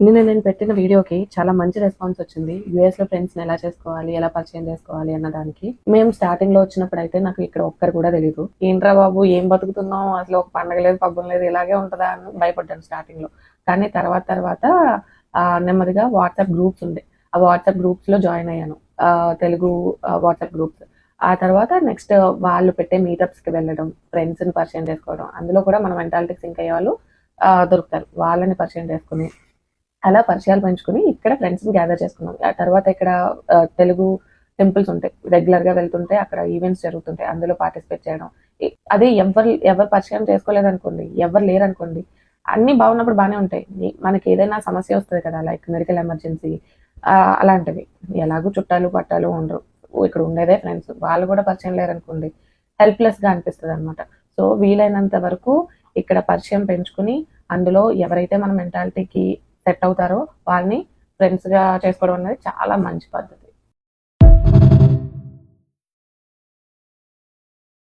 నేను పెట్టిన వీడియోకి చాలా మంచి రెస్పాన్స్ వచ్చింది. యూఎస్‌లో ఫ్రెండ్స్‌ని ఎలా చేసుకోవాలి, ఎలా పరిచయం చేసుకోవాలి అన్న దానికి. మేము స్టార్టింగ్‌లో వచ్చినప్పుడైతే నాకు ఇక్కడ ఒక్కరు కూడా తెలీదు. ఏంట్రా బాబు ఏం బతుకుతున్నావు, అసలు ఒక పండగ లేదు, పబ్బం లేదు, ఇలాగే ఉంటదా అని భయపడ్డాను స్టార్టింగ్‌లో. కానీ తర్వాత నెమ్మదిగా వాట్సాప్ గ్రూప్స్ ఉండే. ఆ వాట్సాప్ గ్రూప్స్‌లో జాయిన్ అయ్యాను. Telugu WhatsApp groups. ఆ తర్వాత నెక్స్ట్ వాళ్ళు పెట్టే మీటప్స్‌కి వెళ్ళడం, ఫ్రెండ్స్‌ని పరిచయం చేసుకోవడం. అందులో కూడా మన మెంటాలిటీకి సింక్ అయ్యే వాళ్ళు దొరుకుతారు. వాళ్ళని పరిచయం చేసుకొని అలా పరిచయాలు పెంచుకుని ఇక్కడ ఫ్రెండ్స్‌ని గ్యాదర్ చేసుకున్నాం. ఆ తర్వాత ఇక్కడ తెలుగు టెంపుల్స్ ఉంటాయి. రెగ్యులర్‌గా వెళ్తుంటే అక్కడ ఈవెంట్స్ జరుగుతుంటాయి. అందులో పార్టిసిపేట్ చేయడం. అదే ఎవరు పరిచయం చేసుకోలేదనుకోండి, ఎవరు లేరనుకోండి, అన్నీ బాగున్నప్పుడు బానే ఉంటాయి. మనకేదైనా సమస్య వస్తది కదా! లైక్ మెడికల్ ఎమర్జెన్సీ అలాంటివి. ఎలాగో చుట్టాలు, పట్టాలు ఉండరు. ఇక్కడ ఉండేదే ఫ్రెండ్స్. వాళ్ళు కూడా పరిచయం లేరనుకోండి, హెల్ప్‌లెస్‌గా అనిపిస్తదనమాట. సో, వీలైనంత వరకు ఇక్కడ పరిచయం పెంచుకుని, అందులో ఎవరైతే మన మెంటాలిటీకి సెట్ అవుతారో వాళ్ళని ఫ్రెండ్స్‌గా చేసుకోవడం అనేది చాలా మంచి పద్ధతి.